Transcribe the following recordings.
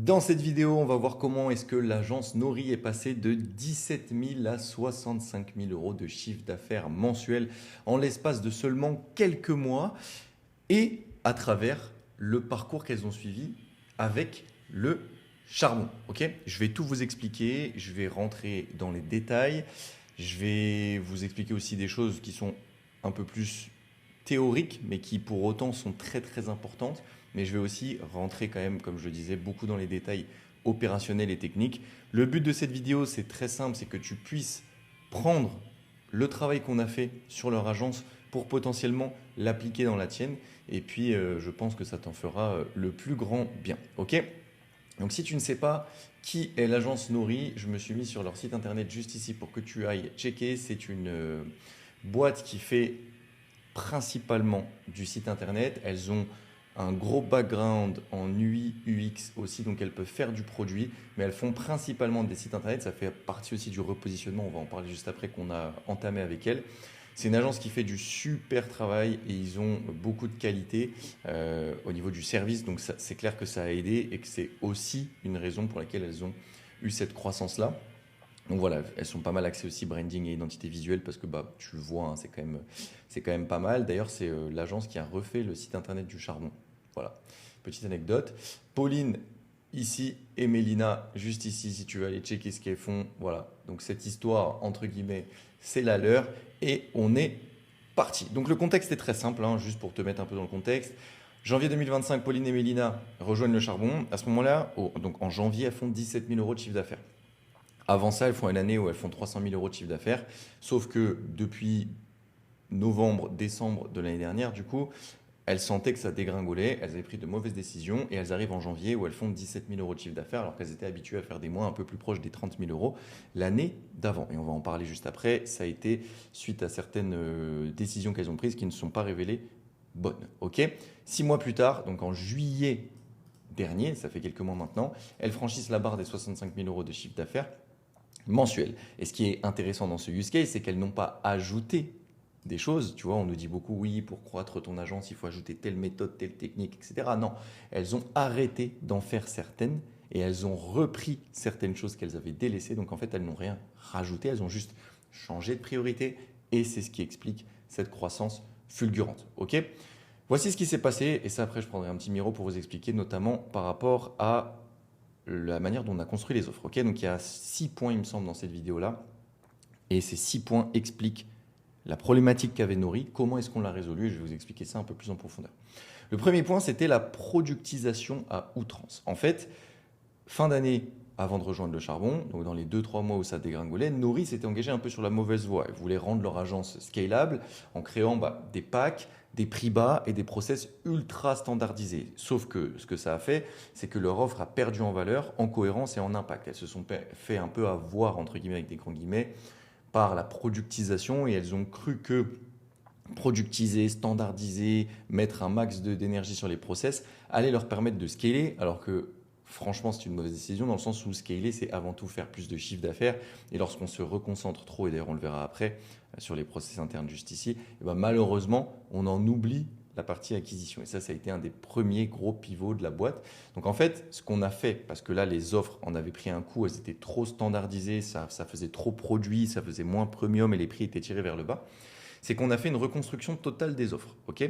Dans cette vidéo, on va voir comment est-ce que l'agence Nori est passée de 17 000 à 65 000 euros de chiffre d'affaires mensuel en l'espace de seulement quelques mois et à travers le parcours qu'elles ont suivi avec le charbon. Ok, je vais tout vous expliquer, je vais rentrer dans les détails, je vais vous expliquer aussi des choses qui sont un peu plus théoriques, mais qui pour autant sont très très importantes. Mais je vais aussi rentrer quand même, comme je le disais, beaucoup dans les détails opérationnels et techniques. Le but de cette vidéo, c'est très simple, c'est que tu puisses prendre le travail qu'on a fait sur leur agence pour potentiellement l'appliquer dans la tienne. Et puis, je pense que ça t'en fera le plus grand bien. Ok? Donc, si tu ne sais pas qui est l'agence Nori, je me suis mis sur leur site internet juste ici pour que tu ailles checker. C'est une boîte qui fait principalement du site internet. Elles ont un gros background en UI, UX aussi, donc elles peuvent faire du produit, mais elles font principalement des sites internet. Ça fait partie aussi du repositionnement, on va en parler juste après, qu'on a entamé avec elles. C'est une agence qui fait du super travail et ils ont beaucoup de qualité au niveau du service, donc c'est clair que ça a aidé et que c'est aussi une raison pour laquelle elles ont eu cette croissance-là. Donc voilà, elles sont pas mal axées aussi branding et identité visuelle parce que bah, tu le vois, hein, c'est quand même pas mal. D'ailleurs, c'est l'agence qui a refait le site internet du charbon. Voilà, petite anecdote. Pauline ici et Mélina juste ici si tu veux aller checker ce qu'elles font. Voilà, donc cette histoire, entre guillemets, c'est la leur et on est parti. Donc le contexte est très simple, hein, juste pour te mettre un peu dans le contexte. Janvier 2025, Pauline et Mélina rejoignent le charbon. À ce moment-là, donc en janvier, elles font 17 000 euros de chiffre d'affaires. Avant ça, elles font une année où elles font 300 000 euros de chiffre d'affaires. Sauf que depuis novembre, décembre de l'année dernière, du coup, elles sentaient que ça dégringolait, elles avaient pris de mauvaises décisions et elles arrivent en janvier où elles font 17 000 euros de chiffre d'affaires alors qu'elles étaient habituées à faire des mois un peu plus proches des 30 000 euros l'année d'avant. Et on va en parler juste après. Ça a été suite à certaines décisions qu'elles ont prises qui ne sont pas révélées bonnes. Ok. 6 mois plus tard, donc en juillet dernier, ça fait quelques mois maintenant, elles franchissent la barre des 65 000 euros de chiffre d'affaires mensuel. Et ce qui est intéressant dans ce use case, c'est qu'elles n'ont pas ajouté des choses. Tu vois, on nous dit beaucoup, oui, pour croître ton agence, il faut ajouter telle méthode, telle technique, etc. Non, elles ont arrêté d'en faire certaines et elles ont repris certaines choses qu'elles avaient délaissées. Donc en fait, elles n'ont rien rajouté, elles ont juste changé de priorité et c'est ce qui explique cette croissance fulgurante. Ok. Voici ce qui s'est passé et ça après je prendrai un petit miro pour vous expliquer notamment par rapport à la manière dont on a construit les offres. Ok, donc il y a 6 points, il me semble, dans cette vidéo-là. Et ces 6 points expliquent la problématique qu'avait Nori, comment est-ce qu'on l'a résolue. Je vais vous expliquer ça un peu plus en profondeur. Le premier point, c'était la productisation à outrance. En fait, fin d'année, avant de rejoindre le charbon, donc dans les 2-3 mois où ça dégringolait, Nori s'était engagé un peu sur la mauvaise voie. Ils voulaient rendre leur agence scalable en créant des packs, des prix bas et des process ultra standardisés. Sauf que ce que ça a fait, c'est que leur offre a perdu en valeur, en cohérence et en impact. Elles se sont fait un peu avoir, entre guillemets, avec des grands guillemets, par la productisation et elles ont cru que productiser, standardiser, mettre un max d'énergie sur les process allait leur permettre de scaler alors que franchement c'est une mauvaise décision dans le sens où scaler c'est avant tout faire plus de chiffre d'affaires et lorsqu'on se reconcentre trop et d'ailleurs on le verra après sur les process internes juste ici, et ben malheureusement on en oublie la partie acquisition. Et ça a été un des premiers gros pivots de la boîte. Donc en fait, ce qu'on a fait, parce que là, les offres en avaient pris un coup, elles étaient trop standardisées, ça faisait trop produit, ça faisait moins premium et les prix étaient tirés vers le bas, c'est qu'on a fait une reconstruction totale des offres. Ok.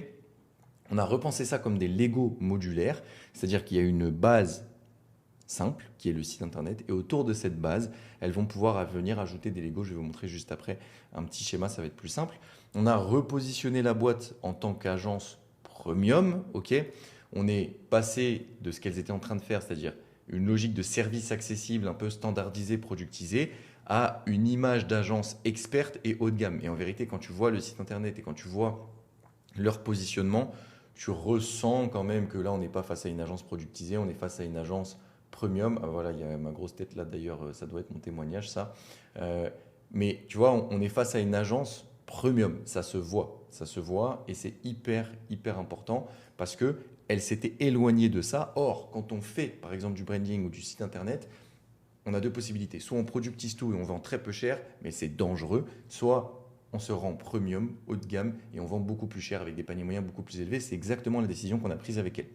On a repensé ça comme des Lego modulaires, c'est-à-dire qu'il y a une base simple qui est le site internet et autour de cette base, elles vont pouvoir venir ajouter des Legos. Je vais vous montrer juste après un petit schéma, ça va être plus simple. On a repositionné la boîte en tant qu'agence premium, ok. On est passé de ce qu'elles étaient en train de faire, c'est-à-dire une logique de service accessible, un peu standardisé, productisé, à une image d'agence experte et haut de gamme. Et en vérité, quand tu vois le site internet et quand tu vois leur positionnement, tu ressens quand même que là, on n'est pas face à une agence productisée, on est face à une agence premium. Ah, voilà, il y a ma grosse tête là d'ailleurs, ça doit être mon témoignage ça. Mais tu vois, on est face à une agence premium, ça se voit et c'est hyper important parce que elle s'était éloignée de ça. Or, quand on fait par exemple du branding ou du site internet, on a deux possibilités. Soit on productise tout et on vend très peu cher, mais c'est dangereux. Soit on se rend premium, haut de gamme, et on vend beaucoup plus cher avec des paniers moyens beaucoup plus élevés. C'est exactement la décision qu'on a prise avec elle.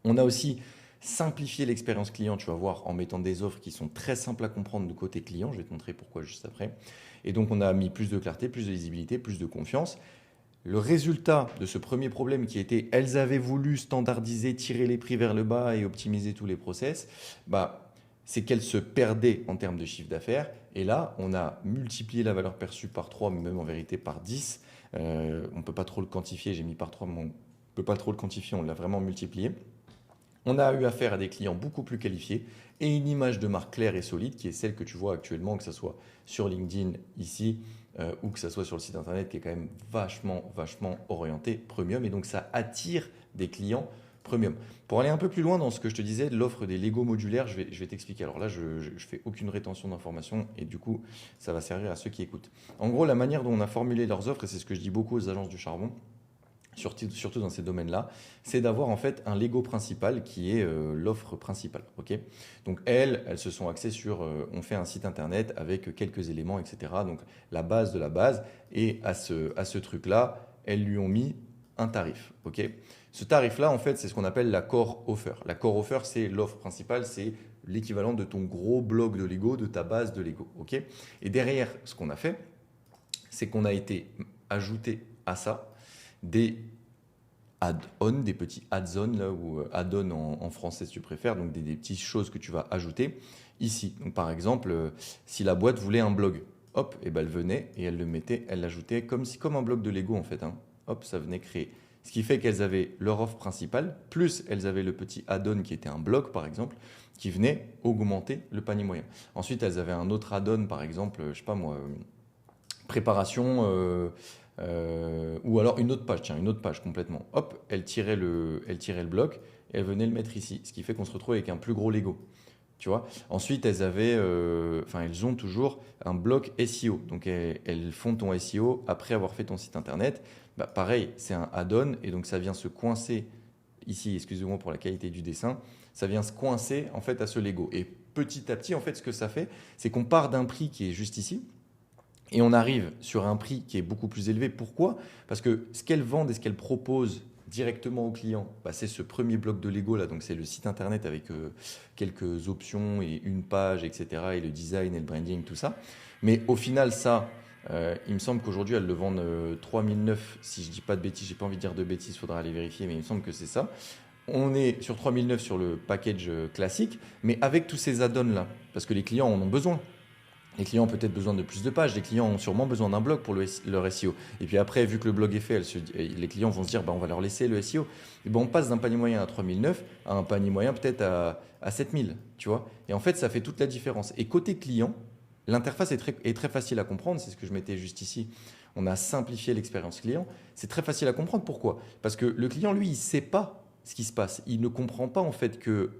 On a aussi simplifier l'expérience client, tu vas voir, en mettant des offres qui sont très simples à comprendre du côté client. Je vais te montrer pourquoi juste après. Et donc, on a mis plus de clarté, plus de visibilité, plus de confiance. Le résultat de ce premier problème qui était, elles avaient voulu standardiser, tirer les prix vers le bas et optimiser tous les process, c'est qu'elles se perdaient en termes de chiffre d'affaires. Et là, on a multiplié la valeur perçue par 3, mais même en vérité par 10. On ne peut pas trop le quantifier, j'ai mis par 3, mais on ne peut pas trop le quantifier, on l'a vraiment multiplié. On a eu affaire à des clients beaucoup plus qualifiés et une image de marque claire et solide qui est celle que tu vois actuellement, que ce soit sur LinkedIn ici ou que ce soit sur le site internet qui est quand même vachement, vachement orienté premium. Et donc ça attire des clients premium. Pour aller un peu plus loin dans ce que je te disais de l'offre des Lego modulaires, je vais t'expliquer. Alors là, je ne fais aucune rétention d'informations et du coup, ça va servir à ceux qui écoutent. En gros, la manière dont on a formulé leurs offres, et c'est ce que je dis beaucoup aux agences du charbon, surtout dans ces domaines-là, c'est d'avoir en fait un Lego principal qui est l'offre principale. Okay, donc elles se sont axées sur, on fait un site internet avec quelques éléments, etc. Donc la base de la base, et à ce truc-là, elles lui ont mis un tarif. Okay, ce tarif-là, en fait, c'est ce qu'on appelle la core offer. La core offer, c'est l'offre principale, c'est l'équivalent de ton gros bloc de Lego, de ta base de Lego. Okay, et derrière, ce qu'on a fait, c'est qu'on a été ajouté à ça des add-ons, des petits add-ons, là, ou add-on en français si tu préfères, donc des petites choses que tu vas ajouter ici. Donc par exemple, si la boîte voulait un blog, hop, et ben elle venait et elle le mettait, elle l'ajoutait comme un bloc de Lego en fait. Hein. Hop, ça venait créer. Ce qui fait qu'elles avaient leur offre principale, plus elles avaient le petit add-on qui était un blog par exemple, qui venait augmenter le panier moyen. Ensuite, elles avaient un autre add-on, par exemple, je sais pas moi, préparation. Ou alors une autre page, tiens, une autre page complètement. Hop, elle tirait le bloc et elle venait le mettre ici. Ce qui fait qu'on se retrouve avec un plus gros Lego. Tu vois. Ensuite, elles ont toujours un bloc SEO. Donc, elles font ton SEO après avoir fait ton site internet. Pareil, c'est un add-on et donc ça vient se coincer ici, excusez-moi pour la qualité du dessin, ça vient se coincer en fait à ce Lego. Et petit à petit, en fait, ce que ça fait, c'est qu'on part d'un prix qui est juste ici. Et on arrive sur un prix qui est beaucoup plus élevé. Pourquoi? Parce que ce qu'elles vendent et ce qu'elles proposent directement aux clients, c'est ce premier bloc de Lego là. Donc c'est le site internet avec quelques options et une page, etc. Et le design et le branding, tout ça. Mais au final, ça, il me semble qu'aujourd'hui, elles le vendent 3009. Si je dis pas de bêtises, j'ai pas envie de dire de bêtises, il faudra aller vérifier, mais il me semble que c'est ça. On est sur 3009 sur le package classique, mais avec tous ces add-ons là, parce que les clients en ont besoin. Les clients ont peut-être besoin de plus de pages, les clients ont sûrement besoin d'un blog pour leur SEO. Et puis après, vu que le blog est fait, les clients vont se dire on va leur laisser le SEO. Et on passe d'un panier moyen à 3009 à un panier moyen peut-être à 7000, tu vois. Et en fait, ça fait toute la différence. Et côté client, l'interface est très facile à comprendre, c'est ce que je mettais juste ici. On a simplifié l'expérience client. C'est très facile à comprendre. Pourquoi? Parce que le client, lui, il ne sait pas ce qui se passe. Il ne comprend pas en fait que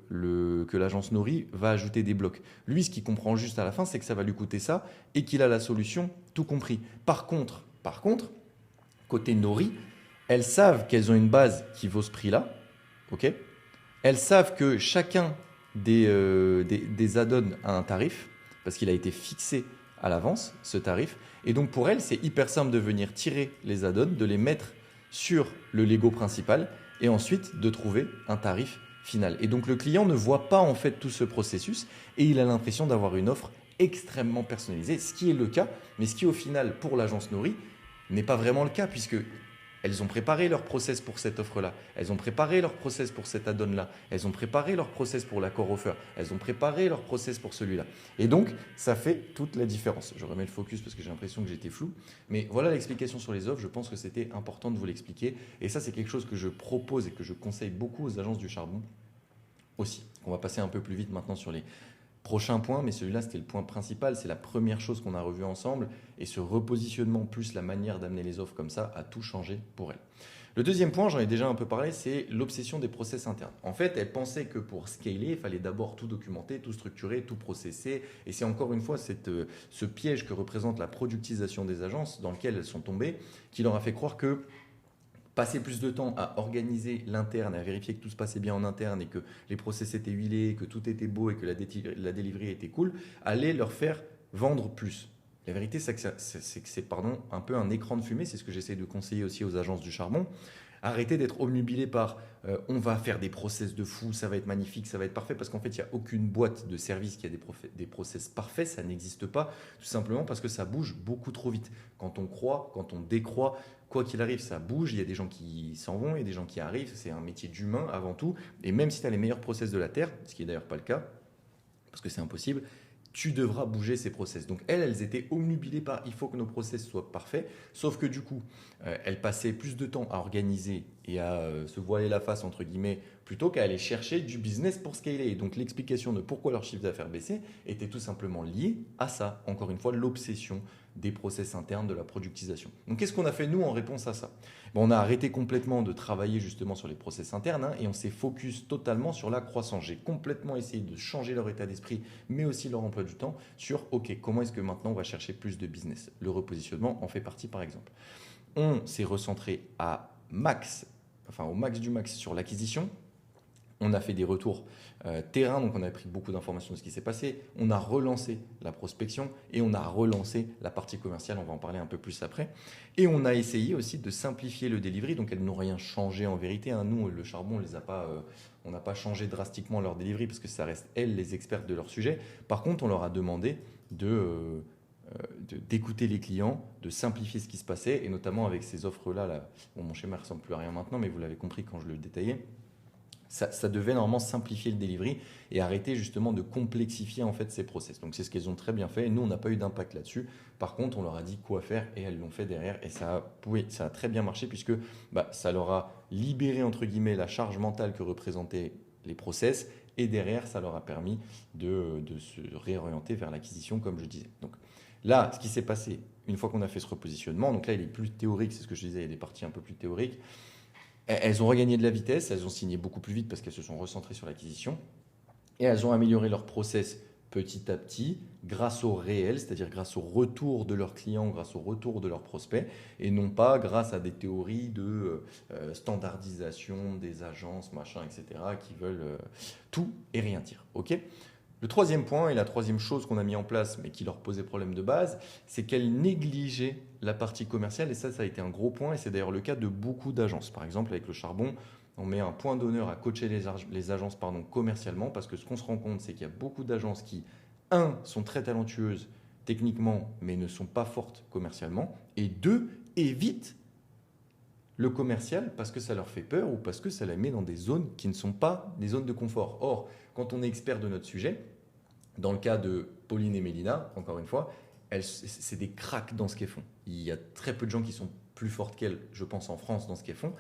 l'agence Nori va ajouter des blocs. Lui, ce qu'il comprend juste à la fin, c'est que ça va lui coûter ça et qu'il a la solution tout compris. Par contre, côté Nori, elles savent qu'elles ont une base qui vaut ce prix-là. Okay, elles savent que chacun des add-ons a un tarif parce qu'il a été fixé à l'avance, ce tarif. Et donc pour elles, c'est hyper simple de venir tirer les add-ons, de les mettre sur le Lego principal et ensuite de trouver un tarif final. Et donc le client ne voit pas en fait tout ce processus et il a l'impression d'avoir une offre extrêmement personnalisée, ce qui est le cas, mais ce qui au final pour l'agence Nori n'est pas vraiment le cas puisque elles ont préparé leur process pour cette offre-là, elles ont préparé leur process pour cet add-on-là, elles ont préparé leur process pour la core offer, elles ont préparé leur process pour celui-là. Et donc, ça fait toute la différence. Je remets le focus parce que j'ai l'impression que j'étais flou. Mais voilà l'explication sur les offres. Je pense que c'était important de vous l'expliquer. Et ça, c'est quelque chose que je propose et que je conseille beaucoup aux agences du charbon aussi. On va passer un peu plus vite maintenant sur les prochain point, mais celui-là, c'était le point principal. C'est la première chose qu'on a revue ensemble. Et ce repositionnement plus la manière d'amener les offres comme ça a tout changé pour elle. Le deuxième point, j'en ai déjà un peu parlé, c'est l'obsession des process internes. En fait, elle pensait que pour scaler, il fallait d'abord tout documenter, tout structurer, tout processer. Et c'est encore une fois ce piège que représente la productisation des agences dans lequel elles sont tombées, qui leur a fait croire que passer plus de temps à organiser l'interne, à vérifier que tout se passait bien en interne et que les process étaient huilés, que tout était beau et que la delivery était cool, allait leur faire vendre plus. La vérité, c'est que c'est un peu un écran de fumée, c'est ce que j'essaie de conseiller aussi aux agences du charbon. Arrêtez d'être obnubilé par on va faire des process de fou, ça va être magnifique, ça va être parfait, parce qu'en fait, il n'y a aucune boîte de service qui a des process parfaits, ça n'existe pas, tout simplement parce que ça bouge beaucoup trop vite. Quand on croit, quand on décroît, quoi qu'il arrive, ça bouge, il y a des gens qui s'en vont, il y a des gens qui arrivent, c'est un métier d'humain avant tout, et même si tu as les meilleurs process de la Terre, ce qui n'est d'ailleurs pas le cas, parce que c'est impossible, tu devras bouger ces process. Donc elles étaient omnubilées par il faut que nos process soient parfaits, sauf que du coup, elles passaient plus de temps à organiser et à se voiler la face, entre guillemets, plutôt qu'à aller chercher du business pour scaler. Et donc l'explication de pourquoi leur chiffre d'affaires baissait était tout simplement liée à ça. Encore une fois, l'obsession des process internes, de la productisation. Donc qu'est-ce qu'on a fait nous en réponse à ça? On a arrêté complètement de travailler justement sur les process internes et on s'est focus totalement sur la croissance. J'ai complètement essayé de changer leur état d'esprit, mais aussi leur emploi du temps sur OK, comment est-ce que maintenant on va chercher plus de business? Le repositionnement en fait partie par exemple. On s'est recentré au max du max sur l'acquisition. On a fait des retours terrain, donc on a pris beaucoup d'informations de ce qui s'est passé. On a relancé la prospection et on a relancé la partie commerciale, on va en parler un peu plus après. Et on a essayé aussi de simplifier le delivery, donc elles n'ont rien changé en vérité. Nous, le charbon, on n'a pas changé drastiquement leur delivery parce que ça reste elles les expertes de leur sujet. Par contre, on leur a demandé d'écouter les clients, de simplifier ce qui se passait, et notamment avec ces offres-là. Bon, mon schéma ne ressemble plus à rien maintenant, mais vous l'avez compris quand je le détaillais. Ça devait normalement simplifier le delivery et arrêter justement de complexifier en fait ces process. Donc c'est ce qu'elles ont très bien fait. Nous, on n'a pas eu d'impact là-dessus. Par contre, on leur a dit quoi faire et elles l'ont fait derrière. Et ça a très bien marché puisque ça leur a libéré entre guillemets la charge mentale que représentaient les process. Et derrière, ça leur a permis de se réorienter vers l'acquisition, comme je disais. Donc là, ce qui s'est passé, une fois qu'on a fait ce repositionnement, donc là, il est plus théorique, c'est ce que je disais, il y a des parties un peu plus théoriques. Elles ont regagné de la vitesse, elles ont signé beaucoup plus vite parce qu'elles se sont recentrées sur l'acquisition et elles ont amélioré leur process petit à petit grâce au réel, c'est-à-dire grâce au retour de leurs clients, grâce au retour de leurs prospects et non pas grâce à des théories de standardisation des agences, machin, etc. qui veulent tout et rien dire. Ok. Le troisième point et la troisième chose qu'on a mis en place, mais qui leur posait problème de base, c'est qu'elles négligeaient la partie commerciale. Et ça a été un gros point. Et c'est d'ailleurs le cas de beaucoup d'agences. Par exemple, avec le charbon, on met un point d'honneur à coacher les agences commercialement. Parce que ce qu'on se rend compte, c'est qu'il y a beaucoup d'agences qui, sont très talentueuses techniquement, mais ne sont pas fortes commercialement. Et deux, évitent le commercial parce que ça leur fait peur ou parce que ça les met dans des zones qui ne sont pas des zones de confort. Or, quand on est expert de notre sujet, dans le cas de Pauline et Mélina, encore une fois, c'est des cracks dans ce qu'elles font. Il y a très peu de gens qui sont plus fortes qu'elles, je pense, en France dans ce qu'elles font.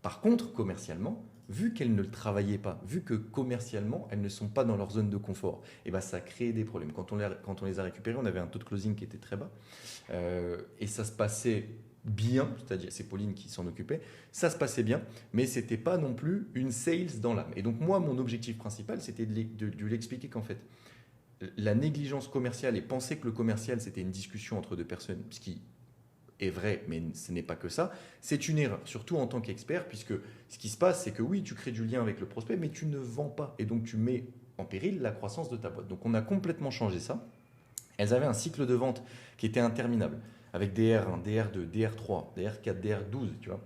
Par contre, commercialement, vu qu'elles ne le travaillaient pas, vu que commercialement, elles ne sont pas dans leur zone de confort, et ça a créé des problèmes. Quand on les a récupérées, on avait un taux de closing qui était très bas. Et ça se passait bien, c'est-à-dire c'est Pauline qui s'en occupait, ça se passait bien, mais c'était pas non plus une sales dans l'âme. Et donc moi, mon objectif principal, c'était de lui expliquer qu'en fait, la négligence commerciale et penser que le commercial, c'était une discussion entre deux personnes, ce qui est vrai, mais ce n'est pas que ça, c'est une erreur, surtout en tant qu'expert, puisque ce qui se passe, c'est que oui, tu crées du lien avec le prospect, mais tu ne vends pas, et donc tu mets en péril la croissance de ta boîte. Donc on a complètement changé ça. Elles avaient un cycle de vente qui était interminable, avec DR1, DR2, DR3, DR4, DR12, tu vois.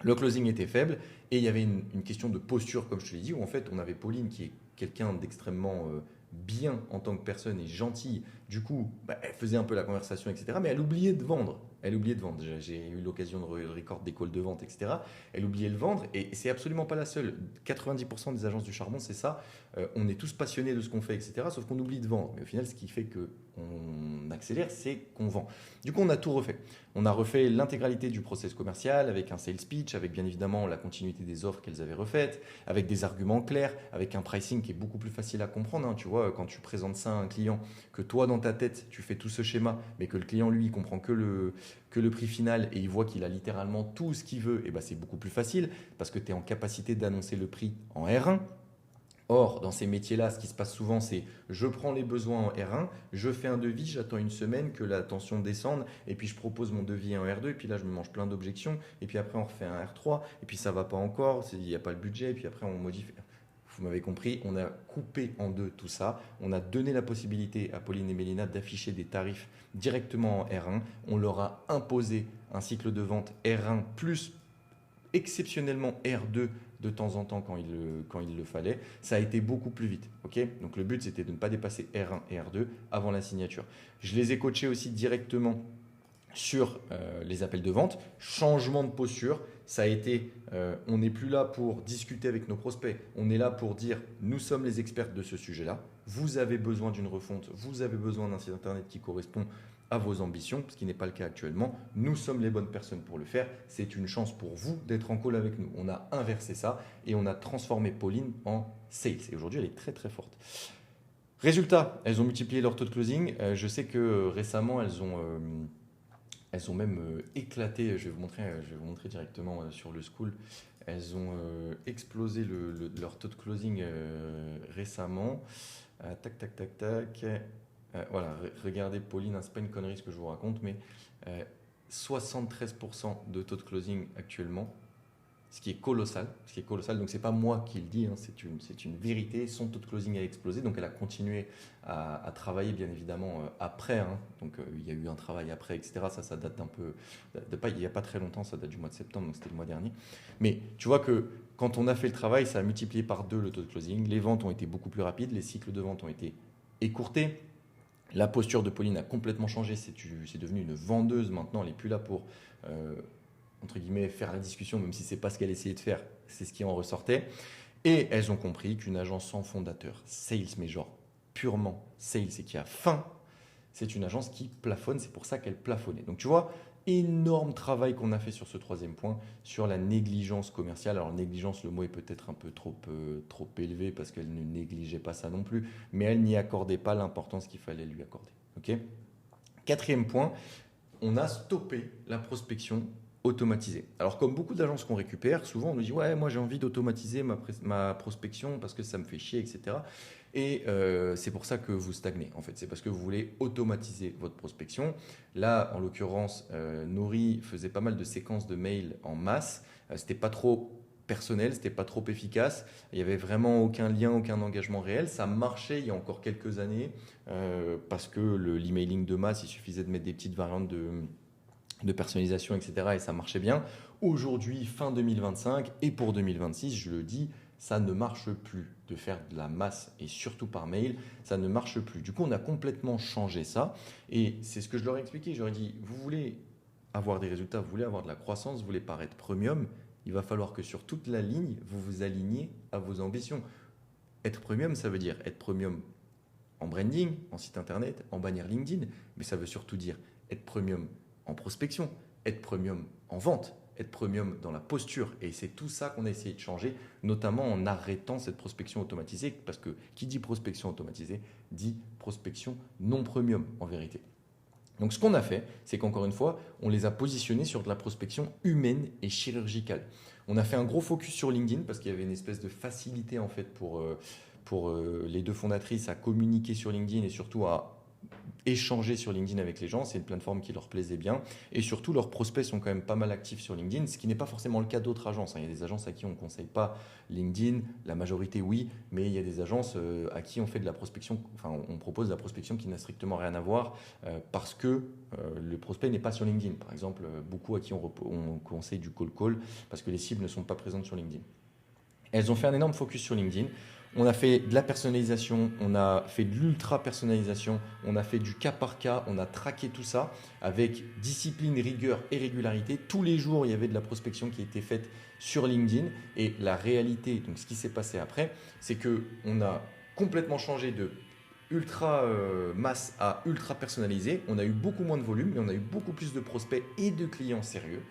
Le closing était faible et il y avait une question de posture, comme je te l'ai dit, où en fait on avait Pauline qui est quelqu'un d'extrêmement bien en tant que personne et gentille. Du coup, elle faisait un peu la conversation, etc. Mais elle oubliait de vendre. J'ai eu l'occasion de record des calls de vente, etc. Elle oubliait de vendre et c'est absolument pas la seule. 90% des agences du charbon, c'est ça. On est tous passionnés de ce qu'on fait, etc. Sauf qu'on oublie de vendre. Mais au final, ce qui fait qu'on accélère, c'est qu'on vend. Du coup, on a tout refait. On a refait l'intégralité du process commercial avec un sales pitch, avec bien évidemment la continuité des offres qu'elles avaient refaites, avec des arguments clairs, avec un pricing qui est beaucoup plus facile à comprendre. Tu vois, quand tu présentes ça à un client, que toi, dans ta tête, tu fais tout ce schéma, mais que le client, lui, il comprend que le prix final et il voit qu'il a littéralement tout ce qu'il veut, et c'est beaucoup plus facile parce que tu es en capacité d'annoncer le prix en R1. Or, dans ces métiers-là, ce qui se passe souvent, c'est je prends les besoins en R1, je fais un devis, j'attends une semaine que la tension descende, et puis je propose mon devis en R2, et puis là, je me mange plein d'objections, et puis après, on refait un R3, et puis ça va pas encore, il n'y a pas le budget, et puis après, on modifie. Vous m'avez compris, on a coupé en deux tout ça, on a donné la possibilité à Pauline et Mélina d'afficher des tarifs directement en R1, on leur a imposé un cycle de vente R1 plus exceptionnellement R2 de temps en temps quand il le fallait. Ça a été beaucoup plus vite. Ok, donc le but, c'était de ne pas dépasser R1 et R2 avant la signature. Je les ai coachés aussi directement sur les appels de vente. Changement de posture, ça a été, on n'est plus là pour discuter avec nos prospects, on est là pour dire, nous sommes les experts de ce sujet-là, vous avez besoin d'une refonte, vous avez besoin d'un site internet qui correspond à vos ambitions, ce qui n'est pas le cas actuellement. Nous sommes les bonnes personnes pour le faire. C'est une chance pour vous d'être en call avec nous. On a inversé ça et on a transformé Pauline en sales. Et aujourd'hui, elle est très très forte. Résultat, elles ont multiplié leur taux de closing. Je sais que récemment, elles ont même éclaté. Je vais vous montrer directement sur le school. Elles ont explosé leur taux de closing récemment. Tac, tac, tac, tac. Voilà, regardez Pauline, c'est pas une connerie ce que je vous raconte, mais 73% de taux de closing actuellement, ce qui est colossal. Donc c'est pas moi qui le dis, hein, c'est une vérité. Son taux de closing a explosé, donc elle a continué à travailler bien évidemment après. Hein. Donc il y a eu un travail après, etc. Ça date un peu, il n'y a pas très longtemps, ça date du mois de septembre, donc c'était le mois dernier. Mais tu vois que quand on a fait le travail, ça a multiplié par 2 le taux de closing. Les ventes ont été beaucoup plus rapides, les cycles de vente ont été écourtés. La posture de Pauline a complètement changé. C'est devenu une vendeuse maintenant. Elle n'est plus là pour, entre guillemets, faire la discussion, même si ce n'est pas ce qu'elle essayait de faire. C'est ce qui en ressortait. Et elles ont compris qu'une agence sans fondateur, sales, mais genre purement sales et qui a faim, c'est une agence qui plafonne. C'est pour ça qu'elle plafonnait. Donc tu vois, énorme travail qu'on a fait sur ce troisième point, sur la négligence commerciale. Alors négligence, le mot est peut-être un peu trop élevé parce qu'elle ne négligeait pas ça non plus, mais elle n'y accordait pas l'importance qu'il fallait lui accorder. Okay. Quatrième point, on a stoppé la prospection automatisée. Alors comme beaucoup d'agences qu'on récupère, souvent on nous dit ouais, moi j'ai envie d'automatiser ma prospection parce que ça me fait chier, etc. Et c'est pour ça que vous stagnez, en fait. C'est parce que vous voulez automatiser votre prospection. Là, en l'occurrence, Nori faisait pas mal de séquences de mails en masse. C'était pas trop personnel, c'était pas trop efficace. Il y avait vraiment aucun lien, aucun engagement réel. Ça marchait il y a encore quelques années parce que l'emailing de masse, il suffisait de mettre des petites variantes de personnalisation, etc. Et ça marchait bien. Aujourd'hui, fin 2025 et pour 2026, je le dis, ça ne marche plus de faire de la masse et surtout par mail, ça ne marche plus. Du coup, on a complètement changé ça et c'est ce que je leur ai expliqué. Je leur ai dit, vous voulez avoir des résultats, vous voulez avoir de la croissance, vous voulez paraître premium, il va falloir que sur toute la ligne, vous vous aligniez à vos ambitions. Être premium, ça veut dire être premium en branding, en site internet, en bannière LinkedIn, mais ça veut surtout dire être premium en prospection, être premium en vente, être premium dans la posture. Et c'est tout ça qu'on a essayé de changer, notamment en arrêtant cette prospection automatisée, parce que qui dit prospection automatisée dit prospection non premium en vérité. Donc ce qu'on a fait, c'est qu'encore une fois, on les a positionnés sur de la prospection humaine et chirurgicale. On a fait un gros focus sur LinkedIn parce qu'il y avait une espèce de facilité en fait pour les deux fondatrices à communiquer sur LinkedIn et surtout à échanger sur LinkedIn avec les gens. C'est une plateforme qui leur plaisait bien. Et surtout, leurs prospects sont quand même pas mal actifs sur LinkedIn, ce qui n'est pas forcément le cas d'autres agences. Il y a des agences à qui on ne conseille pas LinkedIn, la majorité oui, mais il y a des agences à qui on fait de la prospection, enfin on propose de la prospection qui n'a strictement rien à voir parce que le prospect n'est pas sur LinkedIn. Par exemple, beaucoup à qui on conseille du call parce que les cibles ne sont pas présentes sur LinkedIn. Elles ont fait un énorme focus sur LinkedIn. On a fait de la personnalisation, on a fait de l'ultra personnalisation, on a fait du cas par cas, on a traqué tout ça avec discipline, rigueur et régularité. Tous les jours, il y avait de la prospection qui était faite sur LinkedIn. Et la réalité, donc ce qui s'est passé après, c'est qu'on a complètement changé de ultra masse à ultra personnalisé. On a eu beaucoup moins de volume, mais on a eu beaucoup plus de prospects et de clients sérieux.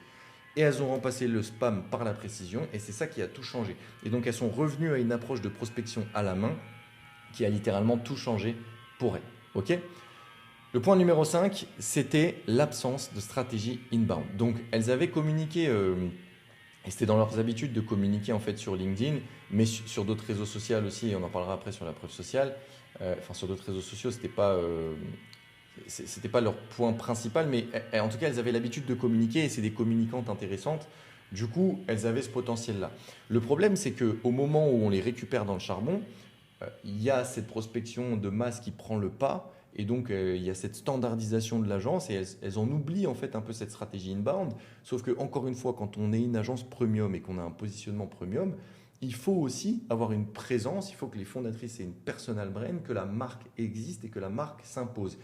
Et elles ont remplacé le spam par la précision et c'est ça qui a tout changé. Et donc elles sont revenues à une approche de prospection à la main qui a littéralement tout changé pour elles. Ok ? Le point numéro 5, c'était l'absence de stratégie inbound. Donc elles avaient communiqué, et c'était dans leurs habitudes de communiquer en fait sur LinkedIn, mais sur d'autres réseaux sociaux aussi, et on en parlera après sur la preuve sociale. Sur d'autres réseaux sociaux, c'était pas leur point principal, mais en tout cas, elles avaient l'habitude de communiquer et c'est des communicantes intéressantes. Du coup, elles avaient ce potentiel-là. Le problème, c'est qu'au moment où on les récupère dans le charbon, il y a cette prospection de masse qui prend le pas Et donc, il y a cette standardisation de l'agence et elles en oublient en fait un peu cette stratégie inbound. Sauf que, encore une fois, quand on est une agence premium et qu'on a un positionnement premium, il faut aussi avoir une présence, il faut que les fondatrices aient une personal brand, que la marque existe et que la marque s'impose.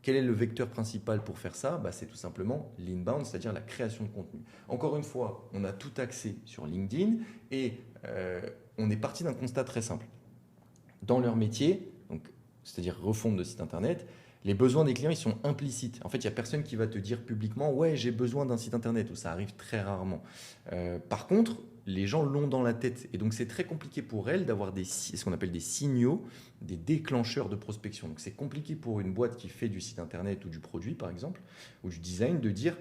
Quel est le vecteur principal pour faire ça? C'est tout simplement l'inbound, c'est-à-dire la création de contenu. Encore une fois, on a tout axé sur LinkedIn et on est parti d'un constat très simple. Dans leur métier, donc, c'est-à-dire refonte de site internet, les besoins des clients, ils sont implicites. En fait, il n'y a personne qui va te dire publiquement ouais, j'ai besoin d'un site internet, ou ça arrive très rarement. Par contre, les gens l'ont dans la tête. Et donc, c'est très compliqué pour elles d'avoir ce qu'on appelle des signaux, des déclencheurs de prospection. Donc, c'est compliqué pour une boîte qui fait du site internet ou du produit, par exemple, ou du design, de dire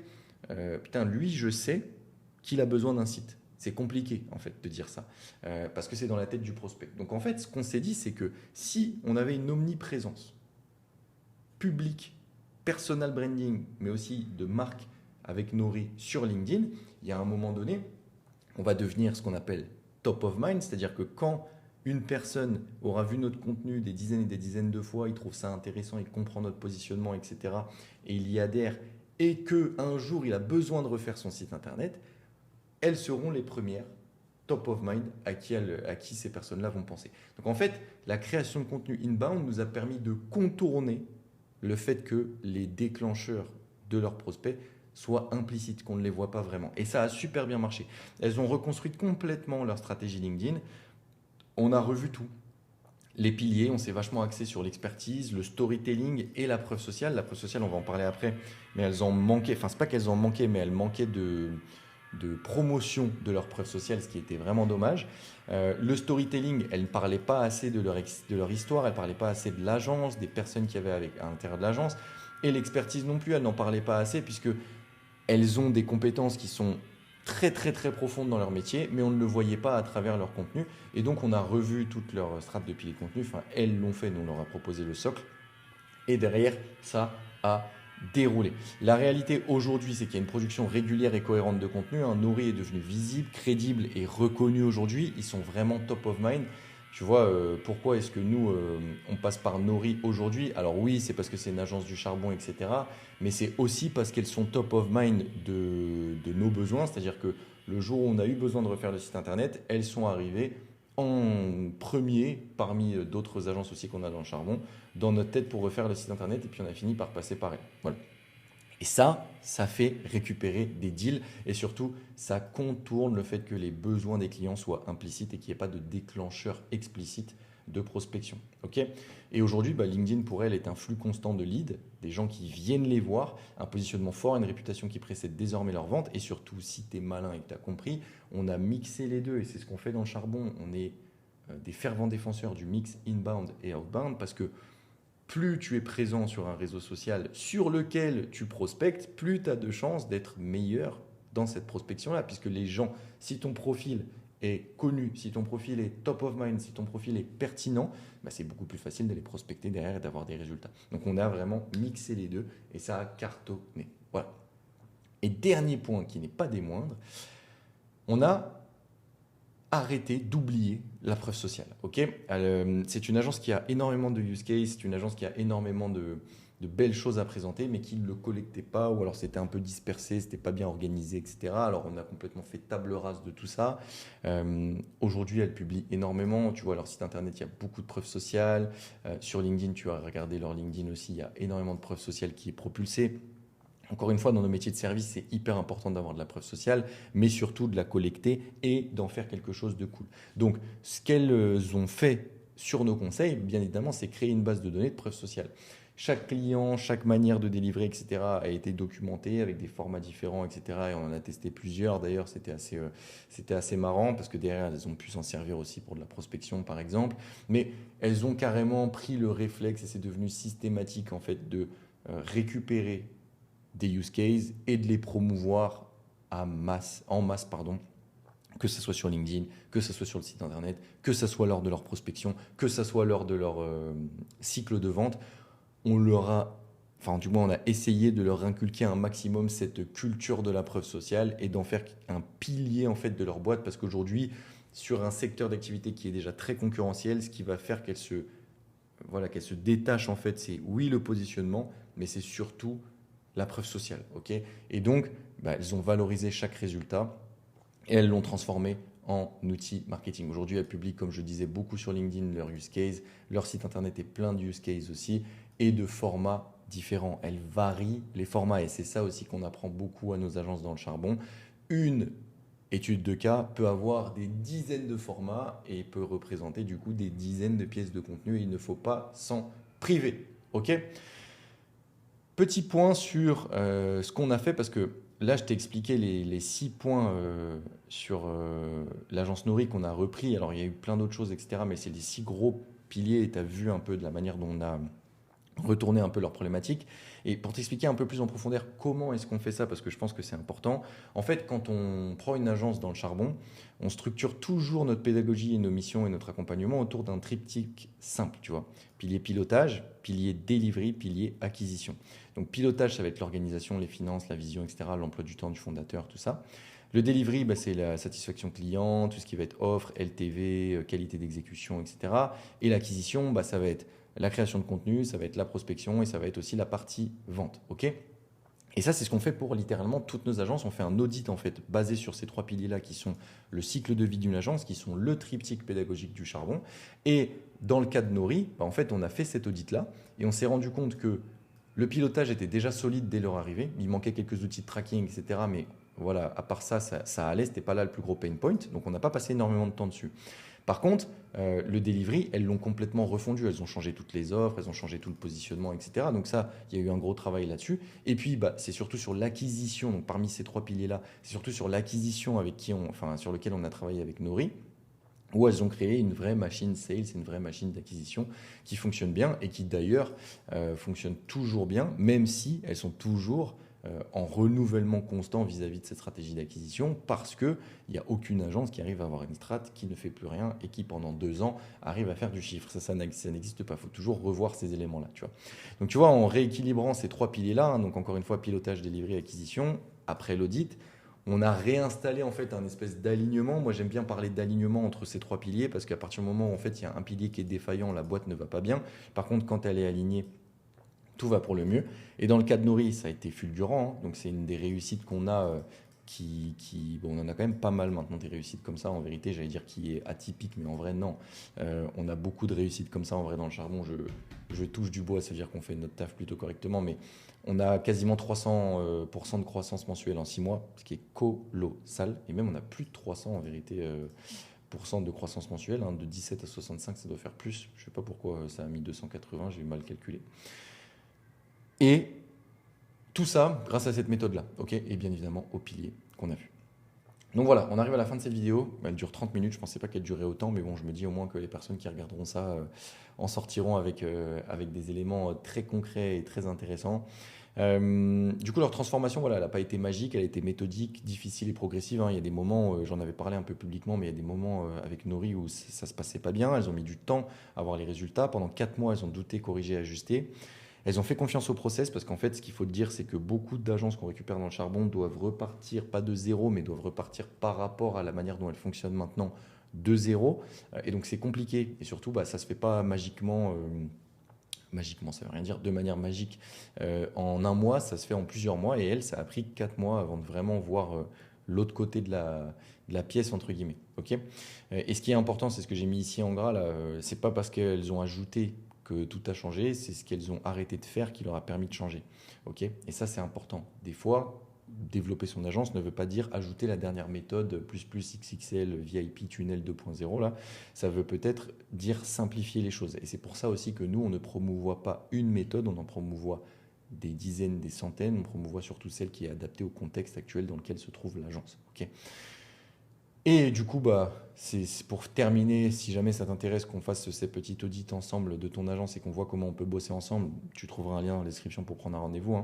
putain, lui, je sais qu'il a besoin d'un site. C'est compliqué, en fait, de dire ça, parce que c'est dans la tête du prospect. Donc, en fait, ce qu'on s'est dit, c'est que si on avait une omniprésence publique, personal branding, mais aussi de marque avec Nori sur LinkedIn, il y a un moment donné, on va devenir ce qu'on appelle top of mind, c'est-à-dire que quand une personne aura vu notre contenu des dizaines et des dizaines de fois, il trouve ça intéressant, il comprend notre positionnement, etc., et il y adhère, et qu'un jour il a besoin de refaire son site internet, elles seront les premières top of mind à qui ces personnes-là vont penser. Donc en fait, la création de contenu inbound nous a permis de contourner le fait que les déclencheurs de leurs prospects soient implicites, qu'on ne les voit pas vraiment. Et ça a super bien marché. Elles ont reconstruit complètement leur stratégie LinkedIn. On a revu tout. Les piliers, on s'est vachement axé sur l'expertise, le storytelling et la preuve sociale. La preuve sociale, on va en parler après, mais elles en manquaient. Enfin, c'est pas qu'elles en manquaient, mais elles manquaient de promotion de leur preuve sociale, ce qui était vraiment dommage. Le storytelling, elles ne parlaient pas assez de leur histoire, elles ne parlaient pas assez de l'agence, des personnes qu'il y avait à l'intérieur de l'agence. Et l'expertise non plus, elles n'en parlaient pas assez, puisque elles ont des compétences qui sont très très très profondes dans leur métier, mais on ne le voyait pas à travers leur contenu. Et donc on a revu toute leur strate de piliers de contenu, enfin elles l'ont fait, nous on leur a proposé le socle. Et derrière, ça a déroulé. La réalité aujourd'hui, c'est qu'il y a une production régulière et cohérente de contenu. Nori est devenu visible, crédible et reconnu aujourd'hui. Ils sont vraiment top of mind. Tu vois, pourquoi est-ce que nous, on passe par Nori aujourd'hui? Alors oui, c'est parce que c'est une agence du charbon, etc. Mais c'est aussi parce qu'elles sont top of mind de nos besoins. C'est-à-dire que le jour où on a eu besoin de refaire le site internet, elles sont arrivées en premier parmi d'autres agences aussi qu'on a dans le charbon, dans notre tête pour refaire le site internet et puis on a fini par passer par elle. Voilà. Et ça fait récupérer des deals et surtout, ça contourne le fait que les besoins des clients soient implicites et qu'il n'y ait pas de déclencheur explicite de prospection. Okay, et aujourd'hui, LinkedIn pour elle est un flux constant de leads, des gens qui viennent les voir, un positionnement fort, une réputation qui précède désormais leur vente. Et surtout, si tu es malin et que tu as compris, on a mixé les deux et c'est ce qu'on fait dans le charbon. On est des fervents défenseurs du mix inbound et outbound parce que plus tu es présent sur un réseau social sur lequel tu prospectes, plus tu as de chances d'être meilleur dans cette prospection-là. Puisque les gens, si ton profil est connu, si ton profil est top of mind, si ton profil est pertinent, c'est beaucoup plus facile d'aller prospecter derrière et d'avoir des résultats. Donc on a vraiment mixé les deux et ça a cartonné. Voilà. Et dernier point qui n'est pas des moindres, on a arrêter d'oublier la preuve sociale. Okay, c'est une agence qui a énormément de use case, c'est une agence qui a énormément de belles choses à présenter, mais qui ne le collectait pas, ou alors c'était un peu dispersé, c'était pas bien organisé, etc. Alors on a complètement fait table rase de tout ça. Aujourd'hui, elle publie énormément. Tu vois, leur site internet, il y a beaucoup de preuves sociales. Sur LinkedIn, tu as regardé leur LinkedIn aussi, il y a énormément de preuves sociales qui est propulsée. Encore une fois, dans nos métiers de service, c'est hyper important d'avoir de la preuve sociale, mais surtout de la collecter et d'en faire quelque chose de cool. Donc, ce qu'elles ont fait sur nos conseils, bien évidemment, c'est créer une base de données de preuve sociale. Chaque client, chaque manière de délivrer, etc., a été documenté avec des formats différents, etc. Et on en a testé plusieurs. D'ailleurs, c'était assez marrant parce que derrière, elles ont pu s'en servir aussi pour de la prospection, par exemple. Mais elles ont carrément pris le réflexe et c'est devenu systématique, en fait, de récupérer des use cases et de les promouvoir en masse, que ce soit sur LinkedIn, que ce soit sur le site internet, que ce soit lors de leur prospection, que ce soit lors de leur cycle de vente. On a essayé de leur inculquer un maximum cette culture de la preuve sociale et d'en faire un pilier en fait de leur boîte parce qu'aujourd'hui, sur un secteur d'activité qui est déjà très concurrentiel, ce qui va faire qu'elles se voilà, qu'elle se détache en fait, c'est oui le positionnement, mais c'est surtout la preuve sociale. Ok, et donc, elles ont valorisé chaque résultat et elles l'ont transformé en outil marketing. Aujourd'hui, elles publient, comme je disais, beaucoup sur LinkedIn leur use case. Leur site internet est plein de use case aussi et de formats différents. Elles varient les formats et c'est ça aussi qu'on apprend beaucoup à nos agences dans le charbon. Une étude de cas peut avoir des dizaines de formats et peut représenter du coup des dizaines de pièces de contenu et il ne faut pas s'en priver. Ok ? Petit point sur ce qu'on a fait parce que là, je t'ai expliqué les 6 points sur l'agence Nori qu'on a repris. Alors, il y a eu plein d'autres choses, etc. Mais c'est les 6 gros piliers et tu as vu un peu de la manière dont on a retourné un peu leurs problématiques. Et pour t'expliquer un peu plus en profondeur comment est-ce qu'on fait ça, parce que je pense que c'est important. En fait, quand on prend une agence dans le charbon, on structure toujours notre pédagogie et nos missions et notre accompagnement autour d'un triptyque simple, tu vois. Pilier pilotage, pilier delivery, pilier acquisition. Donc pilotage, ça va être l'organisation, les finances, la vision, etc., l'emploi du temps du fondateur, tout ça. Le delivery, c'est la satisfaction client, tout ce qui va être offre, LTV, qualité d'exécution, etc. Et l'acquisition, ça va être la création de contenu, ça va être la prospection et ça va être aussi la partie vente. Ok ? Et ça, c'est ce qu'on fait pour littéralement toutes nos agences. On fait un audit en fait basé sur ces 3 piliers-là qui sont le cycle de vie d'une agence, qui sont le triptyque pédagogique du charbon. Et dans le cas de Nori, en fait, on a fait cet audit-là et on s'est rendu compte que le pilotage était déjà solide dès leur arrivée. Il manquait quelques outils de tracking, etc. Mais voilà, à part ça, ça allait. C'était pas là le plus gros pain point. Donc, on n'a pas passé énormément de temps dessus. Par contre, le delivery, elles l'ont complètement refondu. Elles ont changé toutes les offres, elles ont changé tout le positionnement, etc. Donc ça, il y a eu un gros travail là-dessus. Et puis, c'est surtout sur l'acquisition. Donc parmi ces 3 piliers-là, c'est surtout sur l'acquisition sur lequel on a travaillé avec Nori, où elles ont créé une vraie machine sales, une vraie machine d'acquisition qui fonctionne bien et qui d'ailleurs fonctionne toujours bien, même si elles sont toujours en renouvellement constant vis-à-vis de cette stratégie d'acquisition parce qu'il n'y a aucune agence qui arrive à avoir une strat qui ne fait plus rien et qui pendant 2 ans arrive à faire du chiffre. Ça n'existe pas. Il faut toujours revoir ces éléments-là. Tu vois. Donc tu vois, en rééquilibrant ces 3 piliers-là, donc encore une fois, pilotage, delivery, acquisition, après l'audit, on a réinstallé en fait un espèce d'alignement. Moi, j'aime bien parler d'alignement entre ces 3 piliers parce qu'à partir du moment où en fait il y a un pilier qui est défaillant, la boîte ne va pas bien. Par contre, quand elle est alignée, tout va pour le mieux. Et dans le cas de Nori, ça a été fulgurant. Donc c'est une des réussites qu'on a on en a quand même pas mal maintenant des réussites comme ça. En vérité, j'allais dire qui est atypique, mais en vrai, non. On a beaucoup de réussites comme ça en vrai dans le charbon. Je touche du bois, ça veut dire qu'on fait notre taf plutôt correctement, mais on a quasiment 300% de croissance mensuelle en 6 mois, ce qui est colossal. Et même on a plus de 300 en vérité de croissance mensuelle. De 17 à 65, ça doit faire plus. Je ne sais pas pourquoi ça a mis 280, j'ai mal calculé. Et tout ça grâce à cette méthode-là, ok, et bien évidemment au pilier qu'on a vu. Donc voilà, on arrive à la fin de cette vidéo. Elle dure 30 minutes, je ne pensais pas qu'elle durait autant, mais bon, je me dis au moins que les personnes qui regarderont ça en sortiront avec des éléments très concrets et très intéressants. Du coup, leur transformation, voilà, elle n'a pas été magique, elle a été méthodique, difficile et progressive. Il y a des moments, j'en avais parlé un peu publiquement, mais il y a des moments avec Nori où ça ne se passait pas bien. Elles ont mis du temps à avoir les résultats. Pendant 4 mois, elles ont douté, corrigé, ajusté. Elles ont fait confiance au process parce qu'en fait, ce qu'il faut dire, c'est que beaucoup d'agences qu'on récupère dans le charbon doivent repartir, pas de zéro, mais doivent repartir par rapport à la manière dont elles fonctionnent maintenant de zéro. Et donc, c'est compliqué. Et surtout, ça ne se fait pas magiquement. Magiquement, ça ne veut rien dire, de manière magique. En un mois, ça se fait en plusieurs mois. Et ça a pris 4 mois avant de vraiment voir l'autre côté de la pièce, entre guillemets. Okay, et ce qui est important, c'est ce que j'ai mis ici en gras, là, c'est pas parce qu'elles ont ajouté que tout a changé, c'est ce qu'elles ont arrêté de faire qui leur a permis de changer. Okay, et ça, c'est important. Des fois, développer son agence ne veut pas dire ajouter la dernière méthode plus XXL VIP tunnel 2.0 là, ça veut peut-être dire simplifier les choses. Et c'est pour ça aussi que nous, on ne promouvoit pas une méthode, on en promouvoit des dizaines, des centaines, on promouvoit surtout celle qui est adaptée au contexte actuel dans lequel se trouve l'agence. Okay, et du coup, c'est pour terminer, si jamais ça t'intéresse qu'on fasse ces petits audits ensemble de ton agence et qu'on voit comment on peut bosser ensemble, tu trouveras un lien dans la description pour prendre un rendez-vous.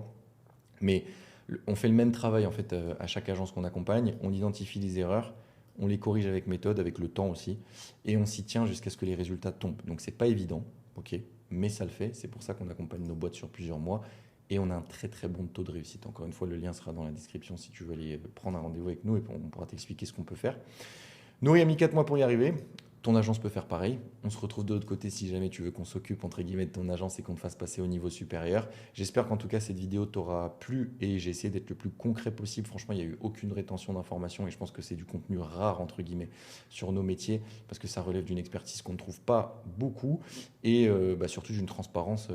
Mais on fait le même travail en fait à chaque agence qu'on accompagne. On identifie les erreurs, on les corrige avec méthode, avec le temps aussi, et on s'y tient jusqu'à ce que les résultats tombent. Donc c'est pas évident, ok, mais ça le fait. C'est pour ça qu'on accompagne nos boîtes sur plusieurs mois. Et on a un très très bon taux de réussite. Encore une fois, le lien sera dans la description si tu veux aller prendre un rendez-vous avec nous et on pourra t'expliquer ce qu'on peut faire. Nori a mis 4 mois pour y arriver. ton agence peut faire pareil. On se retrouve de l'autre côté si jamais tu veux qu'on s'occupe entre guillemets de ton agence et qu'on te fasse passer au niveau supérieur. J'espère qu'en tout cas cette vidéo t'aura plu et j'ai essayé d'être le plus concret possible. Franchement, il n'y a eu aucune rétention d'informations et je pense que c'est du contenu rare entre guillemets sur nos métiers parce que ça relève d'une expertise qu'on ne trouve pas beaucoup et surtout d'une transparence.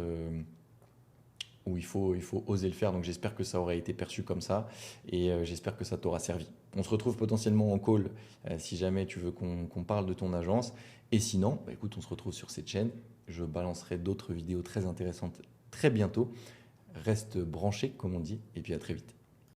Où il faut oser le faire. Donc j'espère que ça aura été perçu comme ça et j'espère que ça t'aura servi. On se retrouve potentiellement en call si jamais tu veux qu'on parle de ton agence. Et sinon, écoute, on se retrouve sur cette chaîne. Je balancerai d'autres vidéos très intéressantes très bientôt. Reste branché, comme on dit, et puis à très vite.